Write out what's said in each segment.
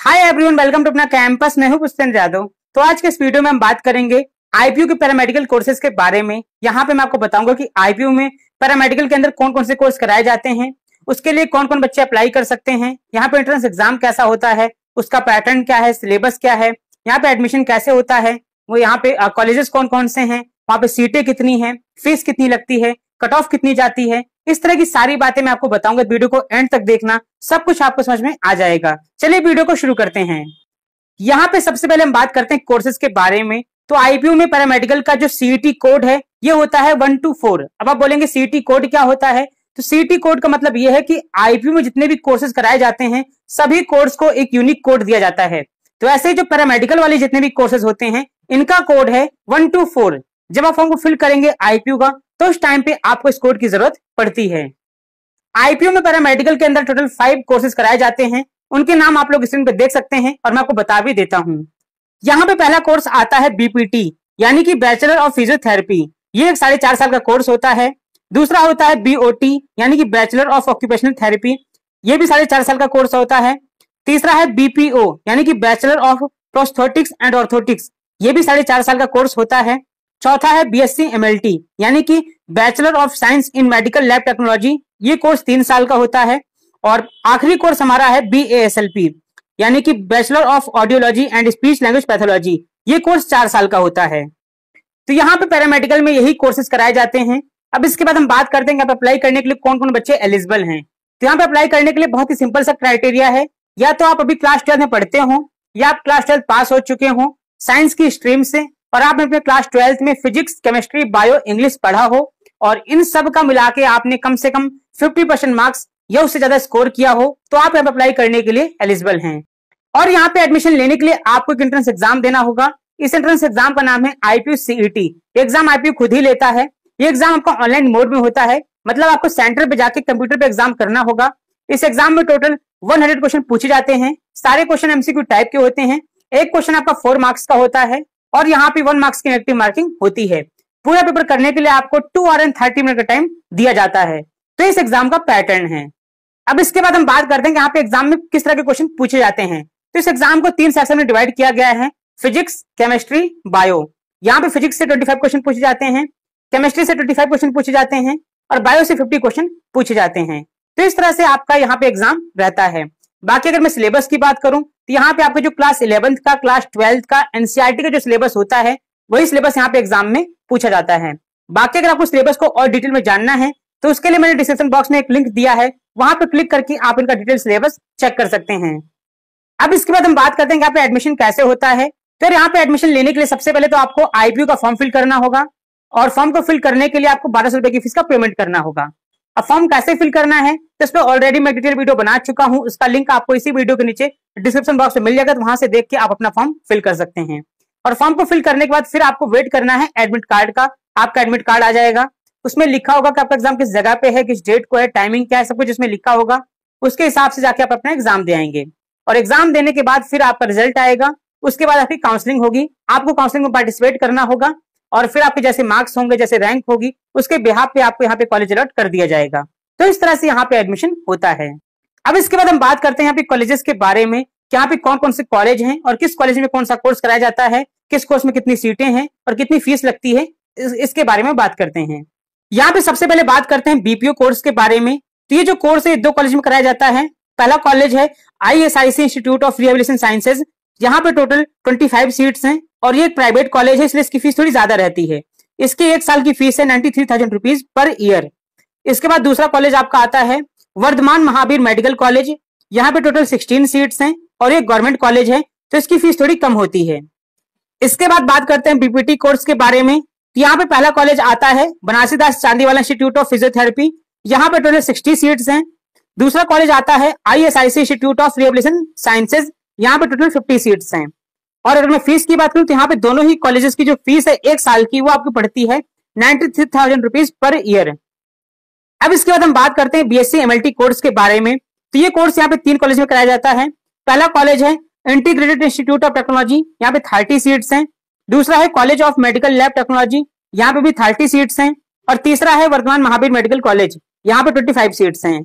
Hi everyone, welcome to अपना campus. मैं हूं पुष्पेंद्र यादव। तो आज के इस वीडियो में हम बात करेंगे आईपीयू के पैरामेडिकल कोर्सेज के बारे में। यहाँ पे मैं आपको बताऊंगा कि आईपीयू में पैरामेडिकल के अंदर कौन कौन से कोर्स कराए जाते हैं, उसके लिए कौन कौन बच्चे अप्लाई कर सकते हैं, यहाँ पे एंट्रेंस एग्जाम कैसा होता है, उसका पैटर्न क्या है, सिलेबस क्या है, यहाँ पे एडमिशन कैसे होता है, वो यहाँ पे कॉलेजेस कौन कौन से हैं, वहाँ पे सीटें कितनी है, फीस कितनी लगती है, कट ऑफ कितनी जाती है, इस तरह की सारी बातें मैं आपको बताऊंगा। वीडियो को एंड तक देखना, सब कुछ आपको समझ में आ जाएगा। चलिए वीडियो को शुरू करते हैं। यहाँ पे सबसे पहले हम बात करते हैं कोर्सेज के बारे में। तो आईपीयू में पैरामेडिकल का जो सीईटी कोड है ये होता है 1 to 4। अब आप बोलेंगे सीईटी कोड क्या होता है? तो सीईटी कोड का मतलब ये है कि आईपीयू में जितने भी कोर्सेज कराए जाते हैं सभी कोर्स को एक यूनिक कोड दिया जाता है। तो ऐसे जो पैरामेडिकल वाले जितने भी कोर्सेज होते हैं इनका कोड है 1 to 4। जब आप फॉर्म को फिल करेंगे आईपीयू का तो उस टाइम पे आपको इस कोड की जरूरत पड़ती है। आईपीयू में पैरामेडिकल के अंदर टोटल 5 कोर्सेज कराए जाते हैं। उनके नाम आप लोग स्क्रीन पे देख सकते हैं और मैं आपको बता भी देता हूं। यहाँ पे पहला कोर्स आता है बीपीटी यानी कि बैचलर ऑफ फिजियोथेरेपी। ये एक 4.5 साल का कोर्स होता है। दूसरा होता है बीओटी यानी कि बैचलर ऑफ ऑक्यूपेशनल थेरेपी। ये भी 4.5 साल का कोर्स होता है। तीसरा है बीपीओ यानी कि bachelor of prosthetics and orthotics. ये भी 4.5 साल का कोर्स होता है। चौथा है बीएससी एमएलटी यानी कि bachelor of science in medical lab technology. ये कोर्स 3 साल का होता है। और आखिरी कोर्स हमारा है बीएएसएलपी यानी कि bachelor of audiology and speech language pathology. ये कोर्स 4 साल का होता है। तो यहाँ पे पैरामेडिकल में यही कोर्सेज कराए जाते हैं। अब इसके बाद हम बात करते हैं कि अप्लाई करने के लिए कौन कौन बच्चे एलिजिबल हैं। तो यहाँ पे अप्लाई करने के लिए बहुत ही सिंपल सा क्राइटेरिया है। या तो आप अभी क्लास 12 में पढ़ते हो या आप क्लास 12 पास हो चुके हो साइंस की स्ट्रीम से और आपने अपने क्लास 12 में फिजिक्स, केमिस्ट्री, बायो, इंग्लिश पढ़ा हो और इन सब का मिला के आपने कम से कम 50% मार्क्स या उससे ज्यादा स्कोर किया हो तो आप यहाँ पे अप्लाई करने के लिए एलिजिबल हैं। और यहाँ पे एडमिशन लेने के लिए आपको एक एंट्रेंस एग्जाम देना होगा। इस एंट्रेंस एग्जाम का नाम है आईपीयू सीईटी। एग्जाम आईपीयू खुद ही लेता है। ये एग्जाम आपका ऑनलाइन मोड में होता है, मतलब आपको सेंटर पे जाके कंप्यूटर पे एग्जाम करना होगा। इस एग्जाम में टोटल 100 क्वेश्चन पूछे जाते हैं। सारे क्वेश्चन एमसीक्यू टाइप के होते हैं। एक क्वेश्चन आपका 4 मार्क्स का होता है और यहाँ पे 1 मार्क्स की नेगेटिव मार्किंग होती है। पूरा पेपर करने के लिए आपको 2 आवर एंड 30 मिनट का टाइम दिया जाता है। तो इस एग्जाम का पैटर्न है। अब इसके बाद हम बात करते हैं कि यहाँ पे एग्जाम में किस तरह के क्वेश्चन पूछे जाते हैं। तो इस एग्जाम को 3 सेक्शन में डिवाइड किया गया है, फिजिक्स, केमिस्ट्री, बायो। यहाँ पे फिजिक्स से 25 क्वेश्चन पूछे जाते हैं, केमिस्ट्री से 25 क्वेश्चन पूछे जाते हैं और बायो से 50 क्वेश्चन पूछे जाते हैं। तो इस तरह से आपका यहाँ पे एग्जाम रहता है। बाकी अगर मैं सिलेबस की बात करूं तो यहाँ पे आपका जो क्लास 11th का, क्लास 12th का एनसीईआरटी का जो सिलेबस होता है वही सिलेबस यहाँ पे एग्जाम में पूछा जाता है। बाकी अगर आपको सिलेबस को और डिटेल में जानना है तो उसके लिए मैंने डिस्क्रिप्शन बॉक्स में एक लिंक दिया है, वहां पे क्लिक करके आप इनका डिटेल सिलेबस चेक कर सकते हैं। अब इसके बाद हम बात करते हैं यहाँ पे एडमिशन कैसे होता है। तो यहाँ पे एडमिशन लेने के लिए सबसे पहले तो आपको आईपीयू का फॉर्म फिल करना होगा और फॉर्म को फिल करने के लिए आपको 1200 रुपए की फीस का पेमेंट करना होगा। अब फॉर्म कैसे फिल करना है तो इस पर ऑलरेडी मैं डिटेल वीडियो बना चुका हूँ, उसका लिंक आपको इसी वीडियो के नीचे डिस्क्रिप्शन बॉक्स में मिल जाएगा, तो वहां से देख के आप अपना फॉर्म फिल कर सकते हैं। और फॉर्म को फिल करने के बाद फिर आपको वेट करना है एडमिट कार्ड का। आपका एडमिट कार्ड आ जाएगा, उसमें लिखा होगा कि आपका एग्जाम किस जगह पे है, किस डेट को है, टाइमिंग क्या है, सब कुछ इसमें लिखा होगा। उसके हिसाब से जाके आप अपना एग्जाम दे आएंगे और एग्जाम देने के बाद फिर आपका रिजल्ट आएगा। उसके बाद आपकी काउंसलिंग होगी, आपको काउंसलिंग में पार्टिसिपेट करना होगा और फिर आपके जैसे मार्क्स होंगे, जैसे रैंक होगी, उसके बिहाफ पे आपको यहाँ पे कॉलेज अलॉट कर दिया जाएगा। तो इस तरह से यहाँ पे एडमिशन होता है। अब इसके बाद हम बात करते हैं यहाँ पे कॉलेजेस के बारे में, कि यहाँ पे कौन कौन से कॉलेज हैं और किस कॉलेज में कौन सा कोर्स कराया जाता है, किस कोर्स में कितनी सीटें हैं और कितनी फीस लगती है, इसके बारे में बात करते हैं। यहाँ पे सबसे पहले बात करते हैं बीपीओ कोर्स के बारे में। तो ये जो कोर्स है 2 कॉलेज में कराया जाता है। पहला कॉलेज है आईएसआईसी इंस्टीट्यूट ऑफ रिहेबिलिटेशन साइंसेज। यहाँ पे टोटल 25 सीट्स हैं और ये एक प्राइवेट कॉलेज है, इसलिए इसकी फीस थोड़ी ज्यादा रहती है। इसकी 1 साल की फीस है 93,000 रुपीज पर ईयर। इसके बाद दूसरा कॉलेज आपका आता है वर्धमान महावीर मेडिकल कॉलेज। यहाँ पे टोटल 16 सीट्स हैं और ये गवर्नमेंट कॉलेज है, तो इसकी फीस थोड़ी कम होती है। इसके बाद बात करते हैं बीपीटी कोर्स के बारे में। यहाँ पे पहला कॉलेज आता है Banarsidas Chandiwala institute of physiotherapy. यहाँ पे टोटल 60 सीट्स हैं। दूसरा कॉलेज आता है आईएसआईसी इंस्टीट्यूट ऑफ रिहेबिलिटेशन साइंसेज। यहाँ पे टोटल 50 सीट्स हैं। और अगर मैं फीस की बात करूं तो यहाँ पे दोनों ही कॉलेजेस की जो फीस है 1 साल की वो आपको पड़ती है 93,000 रुपीज पर ईयर। अब इसके बाद हम बात करते हैं बीएससी एमएलटी कोर्स के बारे में। तो ये कोर्स यहाँ पे 3 कॉलेज में कराया जाता है। पहला कॉलेज है इंटीग्रेटेड इंस्टीट्यूट ऑफ टेक्नोलॉजी, यहाँ पे 30 सीट्स हैं। दूसरा है college of medical lab technology, यहाँ पे भी 30 सीट्स हैं। और तीसरा है वर्धमान महावीर मेडिकल कॉलेज, यहाँ पे 25 सीट्स हैं।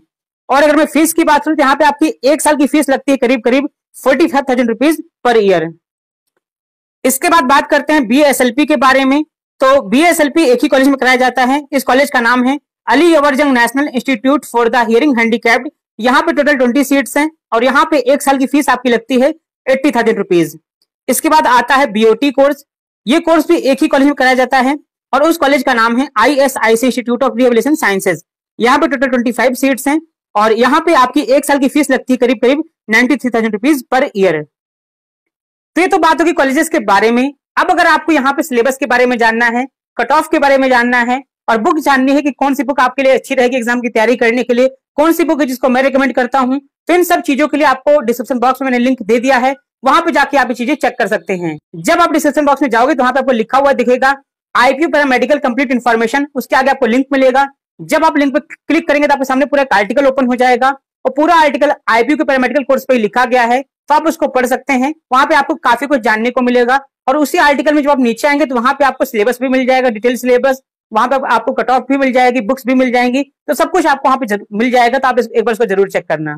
और अगर मैं फीस की बात करूं तो यहाँ पे आपकी 1 साल की फीस लगती है करीब करीब 45,000 रुपीज पर ईयर। इसके बाद बात करते हैं BSLP के बारे में। तो BSLP एक ही कॉलेज में कराया जाता है। इस कॉलेज का नाम है अली अवर जंग national institute for the hearing handicapped. यहाँ पे टोटल 20 सीट्स हैं और यहाँ पे 1 साल की फीस आपकी लगती है 80,000 रुपीज। इसके बाद आता है BOT कोर्स। ये कोर्स भी एक ही कॉलेज में कराया जाता है और उस कॉलेज का नाम है ISIC institute of rehabilitation sciences. यहाँ पे टोटल 25 सीट्स हैं और यहाँ पे आपकी 1 साल की फीस लगती है करीब करीब 93,000 रुपीज पर ईयर। तो ये तो बात होगी कॉलेजेस के बारे में। अब अगर आपको यहाँ पे सिलेबस के बारे में जानना है, कट ऑफ के बारे में जानना है और बुक जाननी है कि कौन सी बुक आपके लिए अच्छी रहेगी एग्जाम की तैयारी करने के लिए, कौन सी बुक है जिसको मैं रिकमेंड करता हूँ, तो इन सब चीजों के लिए आपको डिस्क्रिप्शन बॉक्स में मैंने लिंक दे दिया है, वहां पे जाके आप ये चीजें चेक कर सकते हैं। जब आप डिस्क्रिप्शन बॉक्स में जाओगे तो वहां पे आपको लिखा हुआ दिखेगा IPU पैरामेडिकल कंप्लीट इन्फॉर्मेशन, उसके आगे आपको लिंक मिलेगा। जब आप लिंक पे क्लिक करेंगे तो आपके सामने पूरा एक आर्टिकल ओपन हो जाएगा और पूरा आर्टिकल IPU के पैरामेडिकल कोर्स पे लिखा गया है, तो आप उसको पढ़ सकते हैं। वहां पे आपको काफी कुछ जानने को मिलेगा और उसी आर्टिकल में जब आप नीचे आएंगे तो वहां पे आपको सिलेबस भी मिल जाएगा, डिटेल सिलेबस, वहां पे आपको कट ऑफ भी मिल जाएगी, बुक्स भी मिल जाएंगी, तो सब कुछ आपको वहां पे मिल जाएगा। तो आप एक बार इसको जरूर चेक करना।